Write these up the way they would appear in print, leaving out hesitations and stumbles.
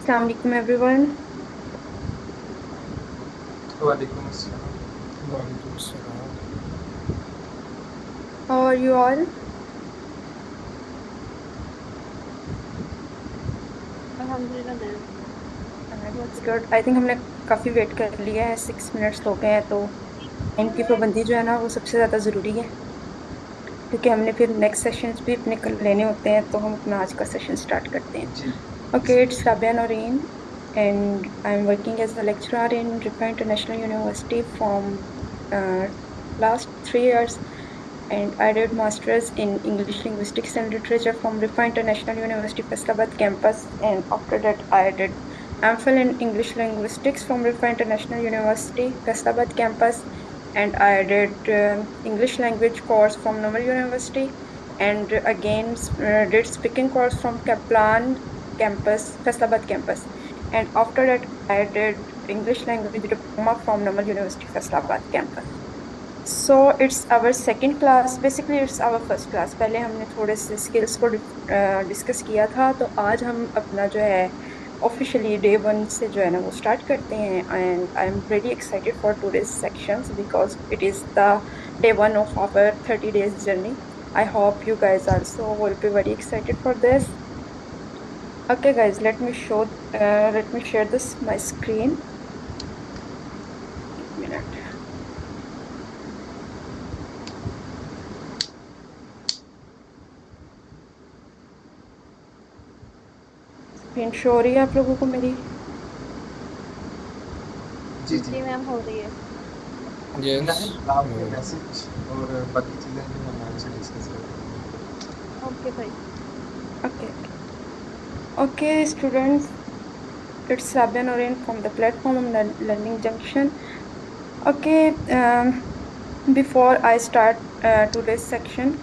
Assalamu alaikum everyone. वालेकुम अस्सलाम। वालेकुम अस्सलाम। How are you all? अल्हम्दुलिल्लाह ma'am. That's good. I think हमने काफ़ी वेट कर लिया है, 6 मिनट्स हो गए हैं, तो टाइम की पाबंदी जो है ना वो सबसे ज़्यादा ज़रूरी है, क्योंकि हमने फिर नेक्स्ट सेशंस भी अपने कर लेने होते हैं। तो हम अपना आज का सेशन स्टार्ट करते हैं। जी Okay, it's Rabia Noreen and I'm working as a lecturer in Rifa International University from uh, last 3 years, and I did masters in English linguistics and literature from Rifa International University Faisalabad campus, and after that I did MPhil in English linguistics from Rifa International University Faisalabad campus, and I did English language course from Nomal University, and again did speaking course from Kaplan campus, Faisalabad campus, and after that I did English language diploma from Nomal University Faisalabad campus. So it's our second class, basically it's our first class। पहले हमने थोड़े से skills को discuss किया था, तो आज हम अपना जो है ऑफिशियली डे 1 से जो है ना वो स्टार्ट करते हैं। And I am very excited for today's sections because it is the day 1 of our 30 days journey. I hope you guys also will be very excited for this. Okay guys, let me share this my screen. 1 minute. Screen show हो रही है आप लोगों को मेरी? जी जी। जी ma'am हो रही है। यस। आपके मैसेज और बाकी चीज़ें जो हम आपसे डिस्कस करेंगे। ओके भाई। Okay. Okay, students, it's Rabia Noreen from the platform of Learning Junction. Okay, before I start today's session,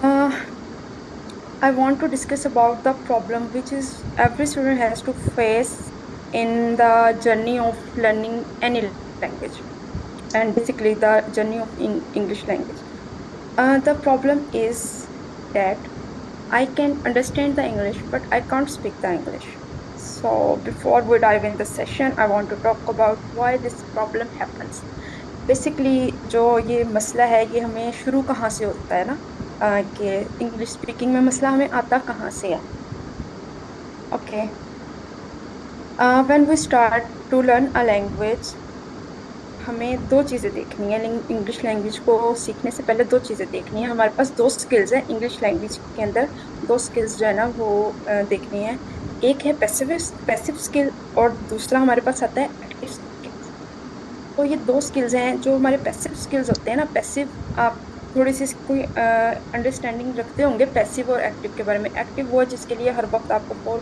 uh, I want to discuss about the problem which is every student has to face in the journey of learning any language, and basically the journey of English language. The problem is that I can understand the English, but I can't speak the English. So before we dive in the session, I want to talk about why this problem happens. Basically, जो ये मसला है ये हमें शुरू कहाँ से होता है ना, कि इंग्लिश स्पीकिंग में मसला हमें आता कहाँ से है। Okay, when we start to learn a language, हमें दो चीज़ें देखनी है। इंग्लिश लैंग्वेज को सीखने से पहले दो चीज़ें देखनी है। हमारे पास दो स्किल्स हैं इंग्लिश लैंग्वेज के अंदर, दो स्किल्स जो है ना वो देखनी है। एक है पैसिव स्किल और दूसरा हमारे पास आता है एक्टिव स्किल्स। तो ये दो स्किल्स हैं जो हमारे पैसिव स्किल्स होते हैं ना। पैसिव, आप थोड़ी सी कोई अंडरस्टैंडिंग रखते होंगे पैसिव और एक्टिव के बारे में। एक्टिव वो है जिसके लिए हर वक्त आपको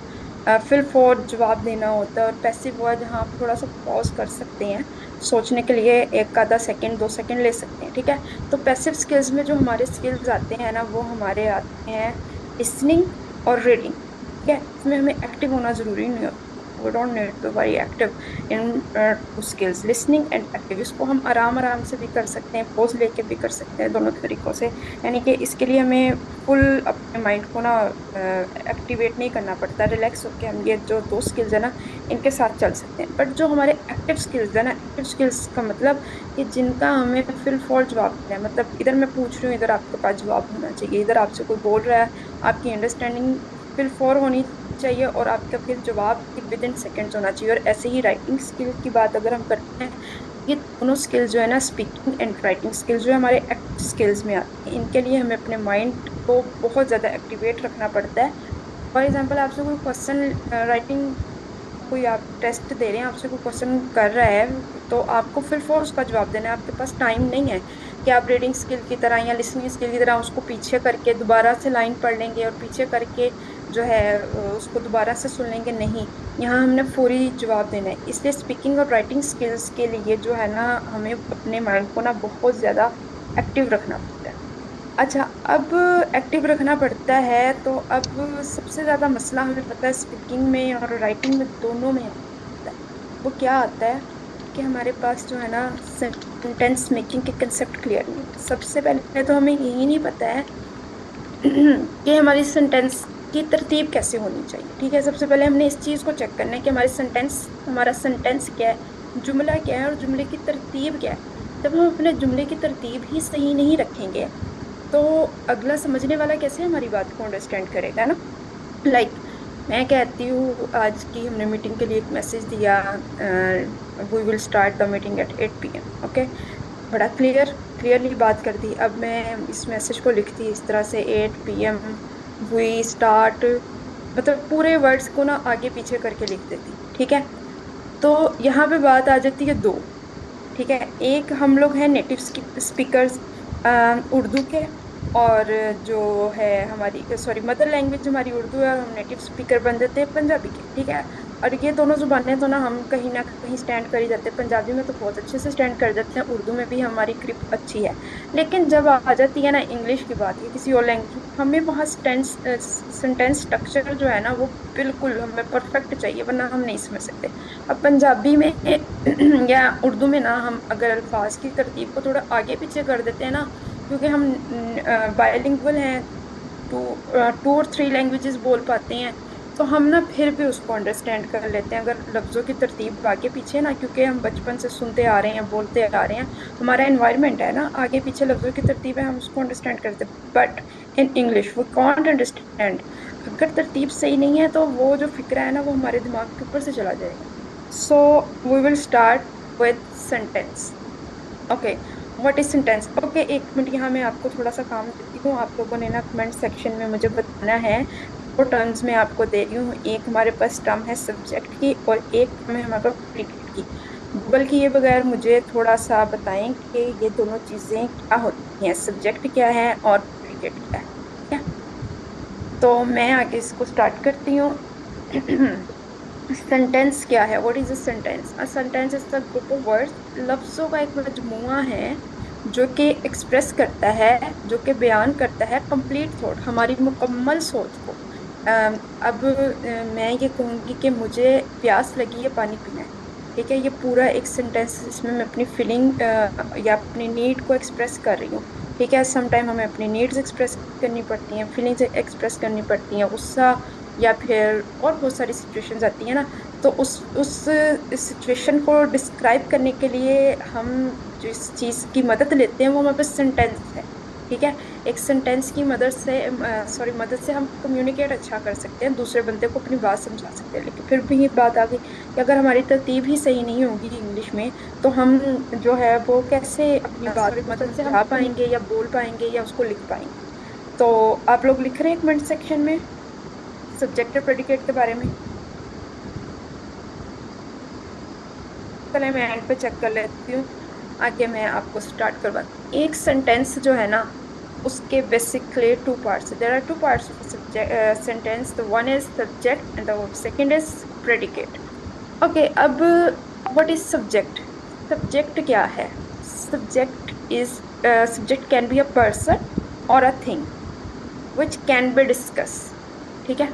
फिल फॉर जवाब देना होता है, और पैसिव वो है जहाँ आप थोड़ा सा पॉज कर सकते हैं, सोचने के लिए एक आधा सेकंड 2 सेकंड ले सकते हैं। ठीक है, तो पैसिव स्किल्स में जो हमारे स्किल्स आते हैं ना वो हमारे आते हैं लिसनिंग और रीडिंग। ठीक है, इसमें हमें एक्टिव होना जरूरी नहीं होता। we don't need to very active in two skills, listening and active। इसको हम आराम आराम से भी कर सकते हैं, पॉज लेके भी कर सकते हैं, दोनों तरीकों से। यानी कि इसके लिए हमें फुल अपने माइंड को ना एक्टिवेट नहीं करना पड़ता, रिलैक्स होके हम ये जो दो स्किल्स है ना इनके साथ चल सकते हैं। बट जो हमारे एक्टिव स्किल्स है ना, एक्टिव स्किल्स का मतलब कि जिनका हमें फिल फॉर जवाब देना है। मतलब इधर मैं पूछ रही हूँ, इधर आपके पास जवाब होना चाहिए, इधर आपसे कोई बोल रहा है, आपकी अंडरस्टैंडिंग फिल फॉर होनी चाहिए, और आपका फिर जवाब विद इन सेकेंड्स होना चाहिए। और ऐसे ही राइटिंग स्किल की बात अगर हम करते हैं, ये दोनों स्किल्स जो है ना, स्पीकिंग एंड राइटिंग स्किल्स जो है हमारे एक्टिव स्किल्स में आती हैं। इनके लिए हमें अपने माइंड को बहुत ज़्यादा एक्टिवेट रखना पड़ता है। फॉर एग्जाम्पल, आपसे कोई क्वेश्चन राइटिंग, कोई आप टेस्ट दे रहे हैं, आपसे कोई क्वेश्चन कर रहा है, तो आपको फिर फोर उसका जवाब देना है। आपके पास टाइम नहीं है कि आप रीडिंग स्किल की तरह या लिसनिंग स्किल की तरह उसको पीछे करके दोबारा से लाइन पढ़ लेंगे और पीछे करके जो है उसको दोबारा से सुन लेंगे। नहीं, यहाँ हमने पूरी जवाब देना है। इसलिए स्पीकिंग और राइटिंग स्किल्स के लिए जो है ना हमें अपने माइंड को ना बहुत ज़्यादा एक्टिव रखना पड़ता है। अच्छा, अब एक्टिव रखना पड़ता है, तो अब सबसे ज़्यादा मसला हमें पता है स्पीकिंग में और राइटिंग में दोनों में आता है। वो क्या आता है कि हमारे पास जो है ना सेंटेंस मेकिंग के कंसेप्ट क्लियर नहीं होते। सबसे पहले तो हमें यही नहीं पता है कि हमारी सेंटेंस की तरतीब कैसे होनी चाहिए। ठीक है, सबसे पहले हमने इस चीज को चेक करना है कि हमारा सेंटेंस क्या है, जुमला क्या है और जुमले की तरतीब क्या है। जब हम अपने जुमले की तरतीब ही सही नहीं रखेंगे तो अगला समझने वाला कैसे हमारी बात को अंडरस्टैंड करेगा ना। मैं कहती हूँ आज की हमने मीटिंग के लिए एक मैसेज दिया, we will start the meeting at 8 p.m. Okay, बड़ा क्लियरली बात कर दी। अब मैं इस मैसेज को लिखती इस तरह से, 8 p.m. वी स्टार्ट, मतलब पूरे वर्ड्स को ना आगे पीछे करके लिख देती। ठीक है, तो यहाँ पे बात आ जाती है दो। ठीक है, एक हम लोग हैं नेटिव स्पीकर्स उर्दू के, और जो है हमारी सॉरी मदर लैंग्वेज हमारी उर्दू है और हम नेटिव स्पीकर बन जाते हैं पंजाबी के। ठीक है, और ये दोनों जुबानें तो ना कहीं स्टैंड कर ही जाते हैं। पंजाबी में तो बहुत अच्छे से स्टैंड कर जाते हैं, उर्दू में भी हमारी ग्रिप अच्छी है। लेकिन जब आ जाती है ना इंग्लिश की बात या किसी और लैंग्वेज, हमें वहाँ सेंटेंस स्ट्रक्चर जो है ना वो बिल्कुल हमें परफेक्ट चाहिए, वरना हम नहीं समझ सकते। अब पंजाबी में या उर्दू में ना हम अगर अल्फाज की तरतीब को थोड़ा आगे पीछे कर देते हैं ना, क्योंकि हम बायलिंगुअल हैं, टू टू और थ्री लैंग्वेजेस बोल पाते हैं, तो हम ना फिर भी उसको अंडरस्टैंड कर लेते हैं अगर लफ्जों की तरतीब आगे पीछे ना, क्योंकि हम बचपन से सुनते आ रहे हैं, बोलते आ रहे हैं, हमारा एनवायरनमेंट है ना, आगे पीछे लफ्जों की तरतीब है, हम उसको अंडरस्टैंड करते हैं। But in English we can't understand. अगर तरतीब सही नहीं है तो वो जो फिक्रा है ना वो हमारे दिमाग के ऊपर से चला जाएगा। So we will start with sentence. Okay, what is sentence? Okay, एक मिनट, यहाँ मैं आपको थोड़ा सा काम देती हूँ। आप लोगों ने ना कमेंट सेक्शन में मुझे बताना है। दो टर्म्स मैं आपको दे रही हूँ, एक हमारे पास टर्म है सब्जेक्ट की और एक टर्म है हमारे पास प्रीडिकेट की। गूगल किए बगैर मुझे थोड़ा सा बताएं कि ये दोनों चीजें क्या होती हैं, सब्जेक्ट क्या है और प्रीडिकेट क्या है। ठीक है, तो मैं आगे इसको स्टार्ट करती हूँ। सेंटेंस क्या है? What is a sentence? A sentence is the group of words, लफ्जों का एक मजमूआ है जो कि एक्सप्रेस करता है, जो कि बयान करता है कंप्लीट थॉट, हमारी मुकम्मल सोच को। अब मैं ये कहूंगी कि मुझे प्यास लगी है, पानी पीना है। ठीक है, ये पूरा एक सेंटेंस, इसमें मैं अपनी फीलिंग या अपनी नीड को एक्सप्रेस कर रही हूँ। ठीक है, समटाइम हमें अपनी नीड्स एक्सप्रेस करनी पड़ती हैं, फीलिंग्स एक्सप्रेस करनी पड़ती हैं, गुस्सा या फिर और बहुत सारी सिचुएशंस आती है ना। तो उस सिचुएशन को डिस्क्राइब करने के लिए हम जिस चीज की मदद लेते हैं वो हमारे पास सेंटेंस है। ठीक है, एक सेंटेंस की मदद से हम कम्युनिकेट अच्छा कर सकते हैं, दूसरे बंदे को अपनी बात समझा सकते हैं। लेकिन फिर भी ये बात आ गई कि अगर हमारी तरतीब ही सही नहीं होगी इंग्लिश में, तो हम जो है वो कैसे अपनी बात को समझा पाएंगे या बोल पाएंगे या उसको लिख पाएंगे। तो आप लोग लिख रहे हैं कमेंट सेक्शन में सब्जेक्ट और प्रेडिकेट के बारे में? चले मैं एंड पे चेक कर लेती हूँ, आगे मैं आपको स्टार्ट करवाती हूँ। एक सेंटेंस जो है ना उसके basically two parts, there are two parts of sentence, the one is subject and the second is predicate. Okay, अब व्हाट इज सब्जेक्ट? सब्जेक्ट क्या है? Subject can be a person और a thing which can be discuss. ठीक है,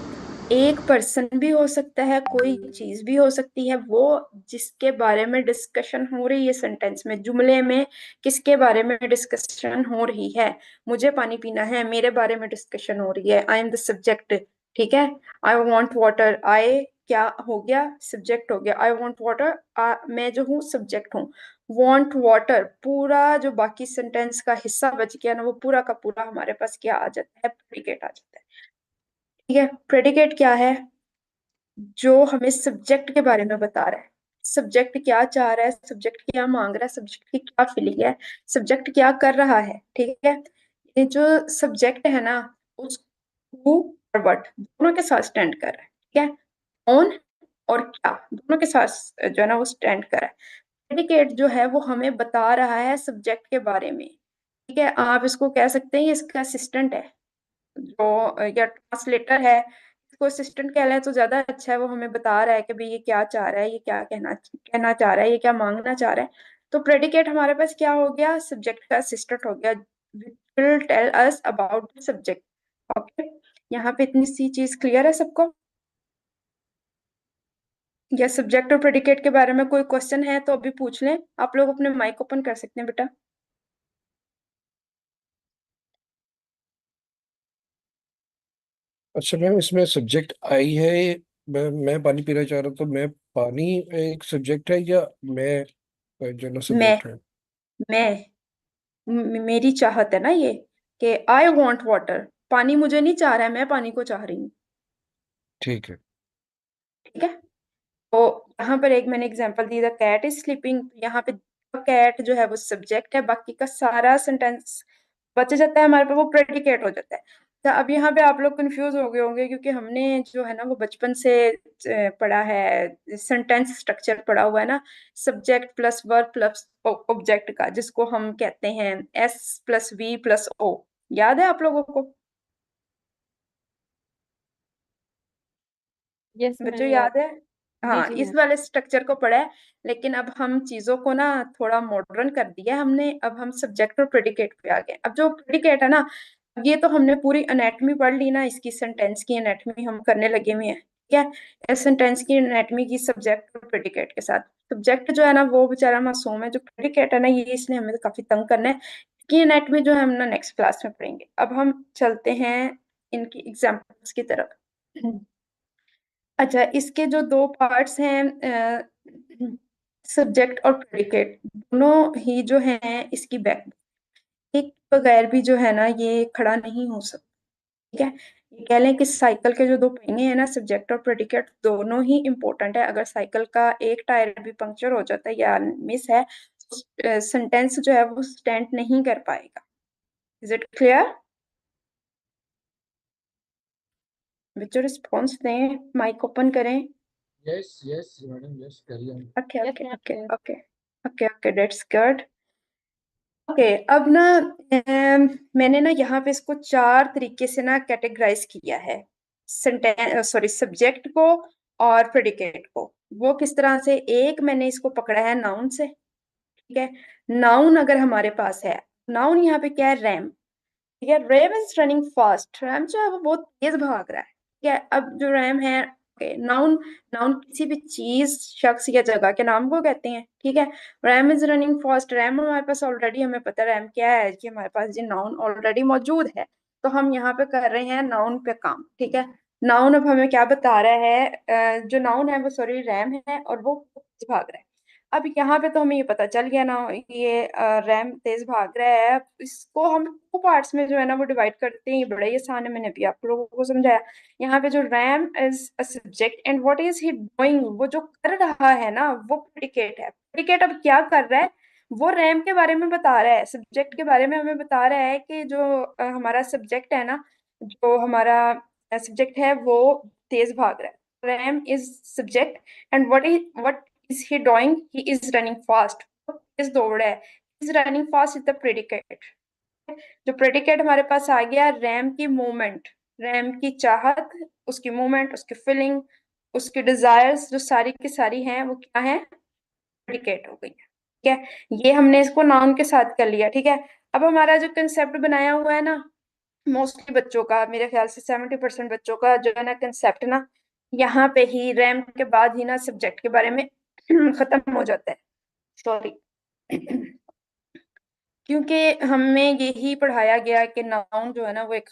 एक person भी हो सकता है, कोई चीज भी हो सकती है, वो जिसके बारे में डिस्कशन हो रही है सेंटेंस में, जुमले में किसके बारे में डिस्कशन हो रही है? मुझे पानी पीना है, मेरे बारे में डिस्कशन हो रही है, आई एम द सब्जेक्ट। ठीक है, आई वॉन्ट वाटर, आई क्या हो गया? सब्जेक्ट हो गया। आई वॉन्ट वाटर, मैं जो हूँ सब्जेक्ट हूँ। वॉन्ट वाटर, पूरा जो बाकी सेंटेंस का हिस्सा बच गया ना वो पूरा का पूरा हमारे पास क्या आ जाता है? प्रेडिकेट आ जाता है। ठीक है, प्रेडिकेट क्या है? जो हमें सब्जेक्ट के बारे में बता रहा है, सब्जेक्ट क्या चाह रहा है, सब्जेक्ट क्या मांग रहा है, सब्जेक्ट की क्या फीलिंग है, सब्जेक्ट क्या कर रहा है। ठीक है, ये जो सब्जेक्ट है ना उस हु और व्हाट दोनों के साथ स्टैंड कर रहा है। ठीक है, कौन और क्या दोनों के साथ जो है ना वो स्टैंड कर रहा है। प्रेडिकेट जो है वो हमें बता रहा है सब्जेक्ट के बारे में। ठीक है, आप इसको कह सकते हैं ये इसका असिस्टेंट है, जो या ट्रांसलेटर है। इसको असिस्टेंट कह लें तो ज्यादा अच्छा है, वो हमें बता रहा है कि भाई ये क्या चाह रहा है, ये क्या कहना कहना चाह रहा है, ये क्या मांगना चाह रहा है। तो प्रेडिकेट हमारे पास क्या हो गया? सब्जेक्ट का असिस्टेंट हो गया, will tell us about the subject. Okay, यहाँ पे इतनी सी चीज क्लियर है सबको? या सब्जेक्ट और प्रेडिकेट के बारे में कोई क्वेश्चन है तो अभी पूछ लें। आप लोग अपने माइक ओपन कर सकते हैं बेटा। अच्छा मैम, इसमें सब्जेक्ट आई है। मैं पानी पीना चाह रहा हूँ, तो मैं पानी एक सब्जेक्ट है या मैं जो ना मैं सब्जेक्ट है? मैं मेरी चाहत है ना ये, कि आई वॉन्ट वाटर। पानी मुझे नहीं चाह रहा है, मैं पानी को चाह रही हूँ। ठीक है। ठीक है। तो यहाँ पर एक मैंने एग्जांपल दी, द कैट इज स्लीपिंग। यहाँ पे कैट जो है वो सब्जेक्ट है, बाकी का सारा सेंटेंस बच जाता है हमारे पे, वो प्रेडिकेट हो जाता है। तो अब यहाँ पे आप लोग कंफ्यूज हो गए होंगे, क्योंकि हमने जो है ना वो बचपन से पढ़ा है, सेंटेंस स्ट्रक्चर पढ़ा हुआ है ना, subject plus verb plus object का, जिसको हम कहते हैं S plus V plus O. याद है आप लोगों को? यस बच्चों मैम, याद। याद है? जी हाँ, जी इस मैम। वाले स्ट्रक्चर को पढ़ा है। लेकिन अब हम चीजों को ना थोड़ा मॉडर्न कर दिया हमने, अब हम सब्जेक्ट और प्रेडिकेट पे आ गए। अब जो प्रेडिकेट है ना, ये तो हमने पूरी एनाटॉमी पढ़ ली ना, इसकी सेंटेंस की एनाटॉमी हम करने लगे हुए हैं। ठीक है। इस सेंटेंस की एनाटॉमी की सब्जेक्ट और प्रेडिकेट के साथ। सब्जेक्ट जो है ना वो बेचारा मासूम है, जो प्रेडिकेट है ना ये इसने हमें काफी तंग करना है। इसकी एनाटॉमी जो है हम ना नेक्स्ट क्लास में पढ़ेंगे। अब हम चलते हैं इनकी एग्जाम्पल्स की तरफ। अच्छा, इसके जो दो पार्ट्स हैं, सब्जेक्ट और प्रेडिकेट, दोनों ही जो हैं इसकी बैक, एक बगैर भी जो है ना ये खड़ा नहीं हो सकता। ठीक है। ये कह लें कि साइकिल के जो दो पहिए हैं ना, सब्जेक्ट और प्रेडिकेट दोनों ही इंपॉर्टेंट है। अगर साइकिल का एक टायर भी पंक्चर हो जाता है या मिस है, सेंटेंस जो है वो स्टैंड नहीं कर पाएगा। Is it clear? बच्चों रिस्पॉन्स दें, माइक ओपन करें। यस यस मैडम, यस करिए। Okay yes okay ma'am, okay yes. Okay okay okay, that's good. Okay, अब ना मैंने ना यहाँ पे इसको चार तरीके से ना कैटेगराइज किया है, सेंटेंस सॉरी सब्जेक्ट को और प्रेडिकेट को। वो किस तरह से? एक मैंने इसको पकड़ा है नाउन से। ठीक है। नाउन अगर हमारे पास है, नाउन यहाँ पे क्या है? रैम। ठीक है। Ram is running fast. RAM जो है वो बहुत तेज भाग रहा है। ठीक है। अब जो रैम है, नाउन, नाउन किसी भी चीज, शख्स या जगह के नाम को कहते हैं। ठीक है। Ram is running fast, RAM हमारे पास ऑलरेडी, हमें पता है रैम क्या है, कि हमारे पास ये नाउन ऑलरेडी मौजूद है। तो हम यहाँ पे कर रहे हैं नाउन पे काम। ठीक है। नाउन अब हमें क्या बता रहा है? जो नाउन है वो सॉरी रैम है, और वो तेज भाग रहा है। अब यहाँ पे तो हमें ये पता चल गया ना, ये रैम तेज भाग रहा है। अब इसको हम टू पार्ट्स में जो है ना वो डिवाइड करते हैं। ये बड़ा ही आसान है, मैंने अभी आप लोगों को समझाया। यहाँ पे जो RAM is a subject and what is he doing, वो जो कर रहा है ना वो प्रेडिकेट है। प्रेडिकेट अब क्या कर रहा है? वो रैम के बारे में बता रहा है, सब्जेक्ट के बारे में हमें बता रहा है कि जो हमारा सब्जेक्ट है ना, जो हमारा सब्जेक्ट है वो तेज भाग रहा है। Ram is subject and what is he doing? He is running fast. तेज दौड़ रहा है। Is running fast is the predicate. जो प्रेडिकेट हमारे पास आ गया, रैम की मूवमेंट, रैम की चाहत, उसकी मूवमेंट, उसकी फीलिंग, उसकी डिजायर्स, जो सारी की सारी हैं वो क्या है? प्रेडिकेट हो गई है। ठीक है। ये हमने इसको नाउन के साथ कर लिया। ठीक है। अब हमारा जो कंसेप्ट बनाया हुआ है ना, मोस्टली बच्चों का, मेरे ख्याल से 70% बच्चों का जो है ना कंसेप्ट ना, यहाँ पे ही रैम के बाद ही ना सब्जेक्ट के बारे में खत्म हो जाता है। सॉरी। क्योंकि हमें यही पढ़ाया गया कि नाउन जो है ना वो एक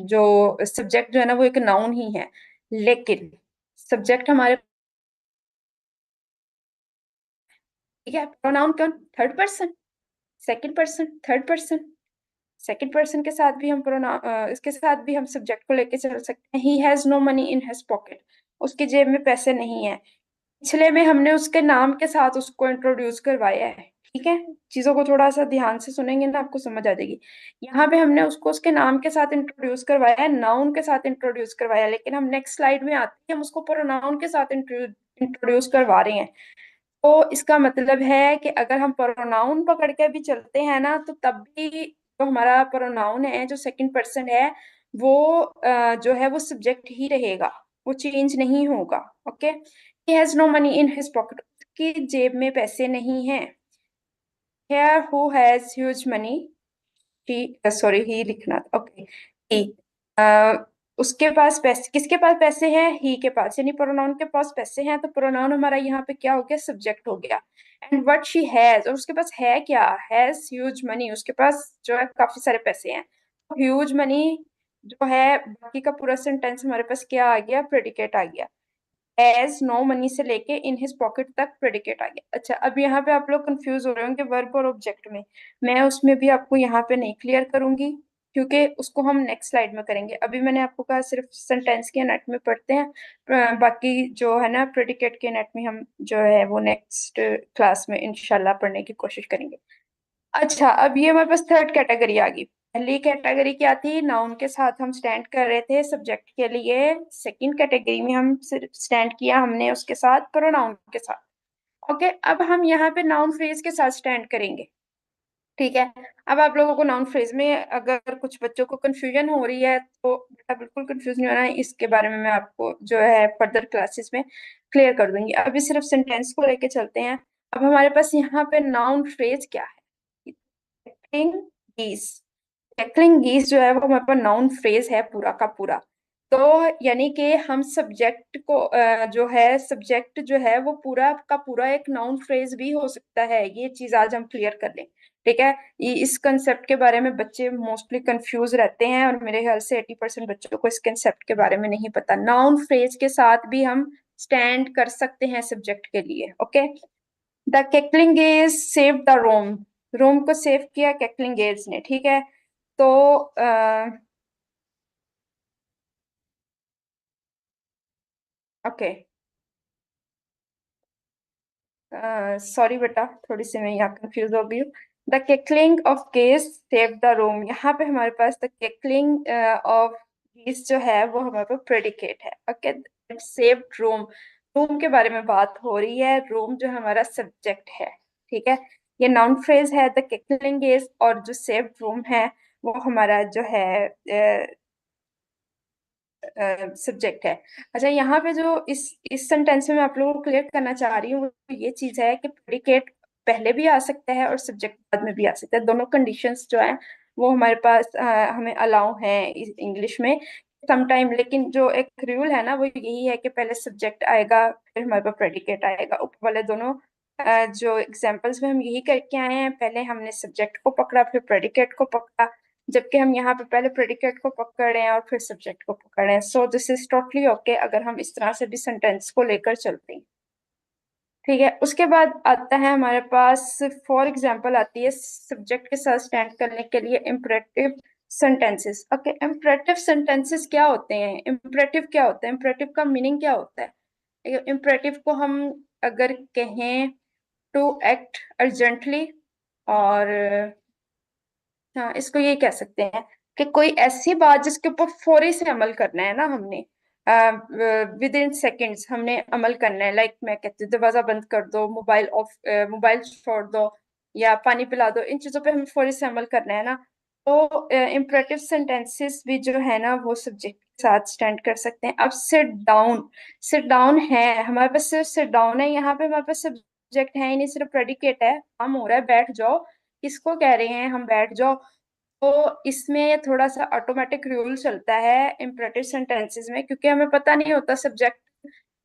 जो सब्जेक्ट जो है ना वो एक नाउन ही है। लेकिन सब्जेक्ट हमारे, ठीक है, प्रोनाउन कौन? Third person, second person, third person. Second person के साथ भी हम प्रोनाउन, इसके साथ भी हम सब्जेक्ट को लेके चल सकते हैं। He has no money in his pocket, उसकी जेब में पैसे नहीं है। पिछले में हमने उसके नाम के साथ उसको इंट्रोड्यूस करवाया है। ठीक है। चीजों को थोड़ा सा ध्यान से सुनेंगे ना, आपको समझ आ जाएगी। यहाँ पे हमने उसको उसके नाम के साथ इंट्रोड्यूस करवाया है, नाउन के साथ इंट्रोड्यूस करवाया है। लेकिन हम नेक्स्ट स्लाइड में आते हैं, हम उसको प्रोनाउन के साथ इंट्रोड्यूस करवा रहे हैं। तो इसका मतलब है कि अगर हम प्रोनाउन पकड़ के भी चलते हैं ना, तो तब भी जो हमारा प्रोनाउन है, जो सेकंड पर्सन है, वो जो है वो सब्जेक्ट ही रहेगा, वो चेंज नहीं होगा। Okay. He has no money in his pocket, उसकी जेब में पैसे नहीं हैं। Here who has huge money, he sorry he लिखना, ओके, ही, उसके पास पैसे, किसके पास पैसे हैं? ही के पास, यानी प्रोनाउन के पास पैसे हैं। तो प्रोनाउन हमारा यहाँ पे क्या हो गया? सब्जेक्ट हो गया। एंड व्हाट शी हैज, और उसके पास है क्या? हैज ह्यूज मनी, उसके पास जो है काफी सारे पैसे हैं। ह्यूज मनी जो है बाकी का पूरा सेंटेंस हमारे पास क्या आ गया, प्रेडिकेट आ गया। एज नो मनी से लेके इन हिज पॉकेट तक प्रेडिकेट आ गया। अच्छा, अब यहाँ पे आप लोग कंफ्यूज हो रहे होंगे वर्ब और ऑब्जेक्ट में। मैं उसमें भी आपको यहाँ पे नहीं क्लियर करूंगी, क्योंकि उसको हम नेक्स्ट स्लाइड में करेंगे। अभी मैंने आपको कहा सिर्फ सेंटेंस के नेट में पढ़ते हैं, बाकी जो है ना प्रेडिकेट के नेट में हम जो है वो नेक्स्ट क्लास में इंशाल्लाह पढ़ने की कोशिश करेंगे। अच्छा, अब ये हमारे पास थर्ड कैटेगरी आ गई। पहली कैटेगरी क्या थी, नाउन के साथ हम स्टैंड कर रहे थे सब्जेक्ट के लिए। सेकंड कैटेगरी में हम सिर्फ स्टैंड किया हमने उसके साथ, प्रोनाउन के साथ। ओके, अब हम यहाँ पे नाउन फ्रेज के साथ स्टैंड करेंगे। ठीक है, अब आप लोगों को नाउन फ्रेज में अगर कुछ बच्चों को कंफ्यूजन हो रही है तो बेटा बिल्कुल कंफ्यूज नहीं होना है, इसके बारे में मैं आपको जो है फर्दर क्लासेस में क्लियर कर दूंगी। अभी सिर्फ सेंटेंस को लेके चलते हैं। अब हमारे पास यहाँ पे नाउन फ्रेज क्या है, कैकलिंग गीस। कैकलिंग गीस जो है वो हमारे पास नाउन फ्रेज है पूरा का पूरा। तो यानी कि हम सब्जेक्ट को जो है सब्जेक्ट जो है वो पूरा का पूरा एक नाउन फ्रेज भी हो सकता है। ये चीज आज हम क्लियर कर लें। ठीक है, इस कंसेप्ट के बारे में बच्चे मोस्टली कंफ्यूज रहते हैं और मेरे ख्याल से 80% बच्चों को इस कंसेप्ट के बारे में नहीं पता। नाउन फ्रेज के साथ भी हम स्टैंड कर सकते हैं सब्जेक्ट के लिए। ओके, द कैकलिंगेज सेव द रोम। रोम को सेव किया कैकलिंगेज ने। ठीक है, तो ओके, सॉरी बेटा, थोड़ी सी मैं यहाँ कंफ्यूज हो गई हूँ। The cackling of geese save the Rome, यहाँ पे हमारे पास द केकलिंग ऑफ गेज जो है वो हमारे पास प्रेडिकेट है। ओके, सेव रोम, रोम के बारे में बात हो रही है। रोम जो हमारा सब्जेक्ट है। ठीक है, ये नाउन फ्रेज है द केकलिंग गेज, और जो सेव रोम है वो हमारा जो है सब्जेक्ट है। अच्छा, यहाँ पे जो इस सेंटेंस में मैं आप लोगों को क्लियर करना चाह रही हूँ वो ये चीज है कि प्रेडिकेट पहले भी आ सकता है और सब्जेक्ट बाद में भी आ सकता है। दोनों कंडीशंस जो है वो हमारे पास हमें अलाउ है इंग्लिश में समटाइम। लेकिन जो एक रूल है ना वो यही है कि पहले सब्जेक्ट आएगा फिर हमारे पास प्रेडिकेट आएगा। ऊपर वाले दोनों जो एग्जाम्पल्स में हम यही करके आए हैं, पहले हमने सब्जेक्ट को पकड़ा फिर प्रेडिकेट को पकड़ा, जबकि हम यहाँ पे पहले प्रेडिकेट को पकड़ रहे हैं और फिर सब्जेक्ट को पकड़ रहे हैं। So this is totally okay अगर हम इस तरह से भी सेंटेंस को लेकर चलते हैं। ठीक है, उसके बाद आता है हमारे पास फॉर एग्जाम्पल आती है सब्जेक्ट के साथ स्टैंड करने के लिए imperative sentences. Okay, imperative sentences क्या होते हैं, इम्परेटिव क्या होता है, इम्परेटिव का मीनिंग क्या होता है। इम्परेटिव को हम अगर कहें टू एक्ट अर्जेंटली, और हाँ इसको ये कह सकते हैं कि कोई ऐसी बात जिसके ऊपर फौरी से अमल करना है ना, हमने विद इन सेकेंड्स हमने अमल करना है। लाइक मैं कहती हूँ दरवाजा बंद कर दो, मोबाइल ऑफ, मोबाइल छोड़ दो या पानी पिला दो, इन चीजों पे हमें फौरी से अमल करना है ना। तो इम्परेटिव सेंटेंसेस भी जो है ना वो सब्जेक्ट के साथ स्टैंड कर सकते हैं। अब सिट डाउन, सिट डाउन है हमारे पास, सिर्फ सिट डाउन है, यहाँ पे हमारे पास सब्जेक्ट है ही नहीं, सिर्फ प्रेडिकेट है, काम हो रहा है बैठ जाओ। किसको कह रहे हैं हम बैठ जाओ। तो इसमें थोड़ा सा ऑटोमेटिक रूल चलता है इम्परेटिव सेंटेंसेस में, क्योंकि हमें पता नहीं होता सब्जेक्ट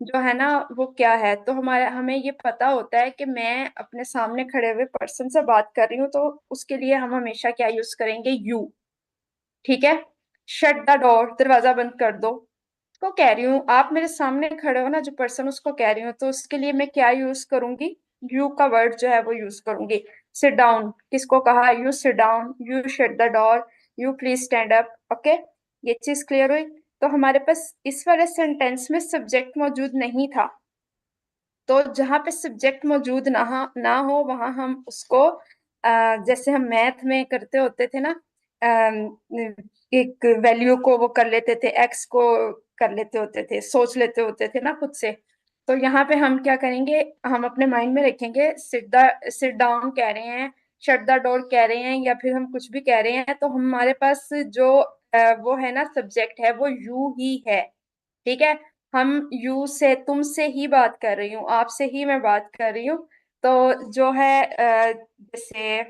जो है ना वो क्या है। तो हमारे हमें ये पता होता है कि मैं अपने सामने खड़े हुए पर्सन से बात कर रही हूँ, तो उसके लिए हम हमेशा क्या यूज करेंगे, यू। ठीक है, शट द डोर, दरवाजा बंद कर दो, को कह रही हूँ, आप मेरे सामने खड़े हो ना जो पर्सन, उसको कह रही हूँ, तो उसके लिए मैं क्या यूज करूंगी, यू का वर्ड जो है वो यूज करूंगी। सिट डाउन किसको कहा, you sit down, you shut the door, you please stand up. Okay, ये चीज क्लियर हुई। तो हमारे पास इस वाले सेंटेंस में सब्जेक्ट मौजूद नहीं था, तो जहां पे सब्जेक्ट मौजूद ना हो वहां हम उसको जैसे हम मैथ में करते होते थे ना, एक वैल्यू को वो कर लेते थे, एक्स को कर लेते होते थे, सोच लेते होते थे ना खुद से। तो यहाँ पे हम क्या करेंगे, हम अपने माइंड में रखेंगे सिट डाउन कह रहे हैं, शट द डोर कह रहे हैं, या फिर हम कुछ भी कह रहे हैं, तो हमारे पास जो वो है ना सब्जेक्ट है वो यू ही है। ठीक है, हम यू से, तुमसे ही बात कर रही हूँ, आपसे ही मैं बात कर रही हूँ। तो जो है जैसे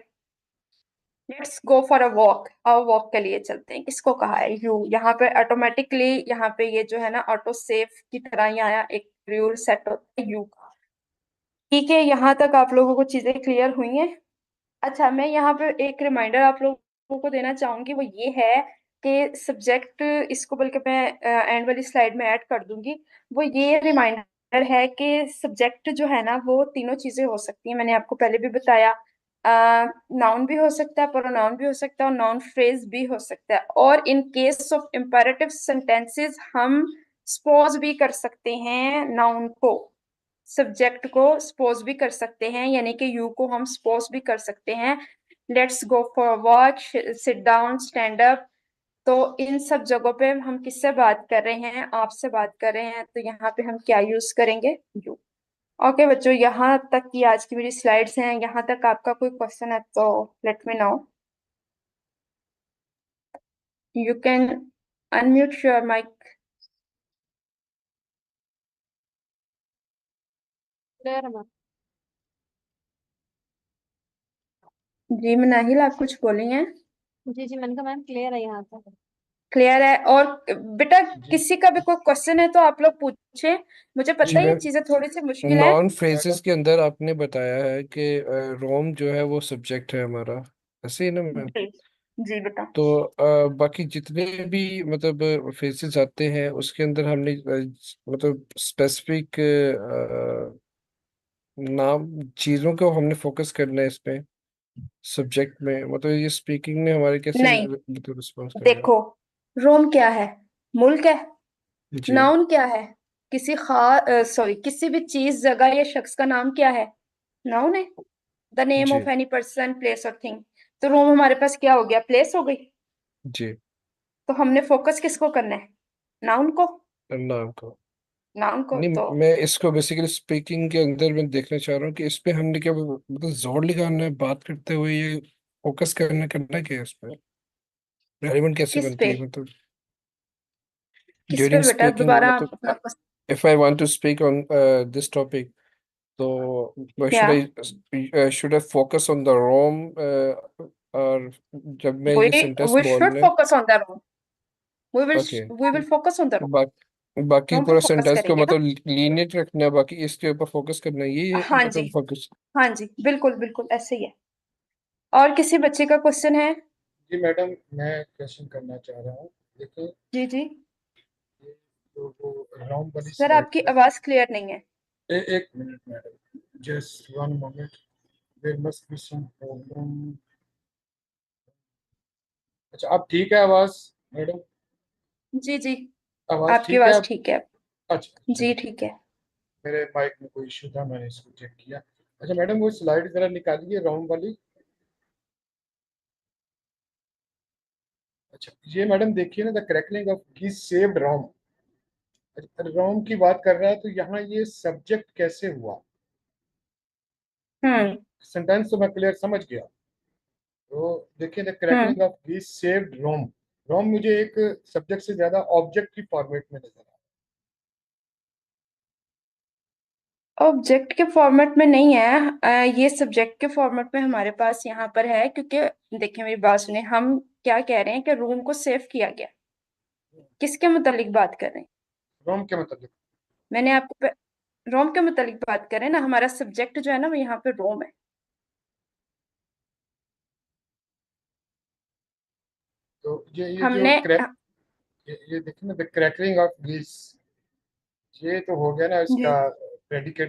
let's go for a walk, और वॉक के लिए चलते हैं, किसको कहा है, यू। यहाँ पे ऑटोमेटिकली यहाँ पे ये जो है ना ऑटो सेव की तरह यहाँ एक रूल सेट होता है यू का। ठीक है, यहाँ तक आप लोगों को चीजें क्लियर हुई हैं। अच्छा, मैं यहाँ पे एक रिमाइंडर आप लोगों को देना चाहूंगी, वो ये है कि सब्जेक्ट, इसको बल्कि मैं एंड वाली स्लाइड में ऐड कर दूंगी, वो ये रिमाइंडर है कि सब्जेक्ट जो है ना वो तीनों चीजें हो सकती हैं। मैंने आपको पहले भी बताया, नाउन भी हो सकता है, प्रोनाउन भी हो सकता है, और नाउन फ्रेज भी हो सकता है। और in case of imperative sentences हम स्पोज भी कर सकते हैं, नाउन को, सब्जेक्ट को स्पोज भी कर सकते हैं, यानी कि यू को हम स्पोज भी कर सकते हैं। Let's go for walk, sit down, stand up. तो इन सब जगहों पे हम किससे बात कर रहे हैं? आपसे बात कर रहे हैं, तो यहाँ पे हम क्या यूज करेंगे? यू। ओके बच्चों, यहाँ तक की आज की मेरी स्लाइड्स हैं। यहाँ तक आपका कोई क्वेश्चन है तो let me know. You can unmute your mic. Clear है मैम। जी मनाहिल, आप कुछ बोली हैं? जी जी, मैंने कहा मैम क्लियर है यहाँ तक। क्लियर है? और बेटा जी किसी का भी कोई क्वेश्चन है तो आप लोग पूछे। मुझे जी पता है ये मैम, चीजें थोड़ी सी मुश्किल है। नॉन फ्रेजेस के अंदर आपने बताया है कि रोम जो है वो सब्जेक्ट है हमारा, ऐसे ही ना मैम? जी जी बेटा। तो बाकी जितने भी मतलब फेसेस आते हैं उसके अंदर हमने मतलब स्पेसिफिक नाम चीज़ों को हमने फोकस करना है इसमें, सब्जेक्ट में। मतलब ये स्पीकिंग में हमारे कैसे नहीं, मतलब रिस्पॉन्स करेगा? देखो, रोम क्या है? मुल्क है। जी नाउन क्या है? किसी सॉरी, किसी भी चीज, जगह या शख्स का नाम क्या है? नाउन है। द नेम जी ऑफ एनी पर्सन, प्लेस और थिंग। तो रोम हमारे पास क्या हो गया? प्लेस हो गई। जी, तो हमने फोकस किसको करना है? नाउन को। नाम को। नाउन को नहीं, तो मैं इसको बेसिकली स्पीकिंग के अंदर मैं देखना चाह रहा हूँ कि इस पे हमने क्या मतलब जोर लगाना है बात करते हुए, ये फोकस करना क्या है इस पे, रेलिवेंट कैसे किस बनती पे? है मतलब किस पे ड्यूरिंग बेटा? स्पीकिंग, दोबारा आप मतलब अपना question. If I want to speak on this topic, तो क्या? Should I focus on the Rome, और जब मैं वी ये सेंटेंस वी शुड बोलने। Focus on the Rome. Okay, we will focus on the Rome. बाकी रोम पे पूरा फोकस सेंटेंस को करेंगे ना। मतलब लीनियट रखना है, बाकी इसके ऊपर फोकस करना है, ये हाँ जी, मतलब फोकस। हाँ जी, बिल्कुल बिल्कुल ऐसे ही है। और किसी बच्चे का क्वेश्चन है? जी मैडम, मैं क्वेश्चन करना चाह रहा हूँ। देखिए, जी जी। ये जो वो राउंड वाली सर स्लाइड आपकी है। आवाज क्लियर नहीं है। एक minute madam, just one moment, there must be some problem. अच्छा, अब ठीक है आवाज मैडम? जी जी, आवाज आपकी ठीक है आवाज अब? ठीक है। अच्छा, जी चलिए, ठीक है। मेरे माइक में कोई इशू था, मैंने इसको चेक किया। अच्छा मैडम, वो स्लाइड जरा निकालिए राउंड वाली। अच्छा, ये मैडम देखिए ना, द क्रैकलिंग ऑफ की सेव्ड रोम। रोम की बात कर रहा है, तो यहाँ ये सब्जेक्ट कैसे हुआ? हम्म सेंटेंस तो मैं क्लियर समझ गया। तो देखिए, द हम्म। क्रैकलिंग ऑफ की सेव्ड रोम। रोम मुझे एक सब्जेक्ट से ज्यादा ऑब्जेक्ट की फॉर्मेट में नजर आ ऑब्जेक्ट के फॉर्मेट में नहीं है, ये सब्जेक्ट के फॉर्मेट में हमारे पास यहाँ पर है, क्योंकि देखिए मेरी बात सुनिए, हम क्या कह रहे हैं कि रूम को सेव किया गया। किसके मुतालिक बात कर रहे हैं? रहा। रोम के मतलब, मैंने आपको रोम के मुतालिक बात कर रहे हैं ना। हमारा सब्जेक्ट जो है ना वो यहाँ पे रोम है। तो ये जो हमने क्रैक, ये देखिए ना, द क्रैकलिंग ऑफ गीस, ये तो हो गया ना जी इसका प्रेडिकेट।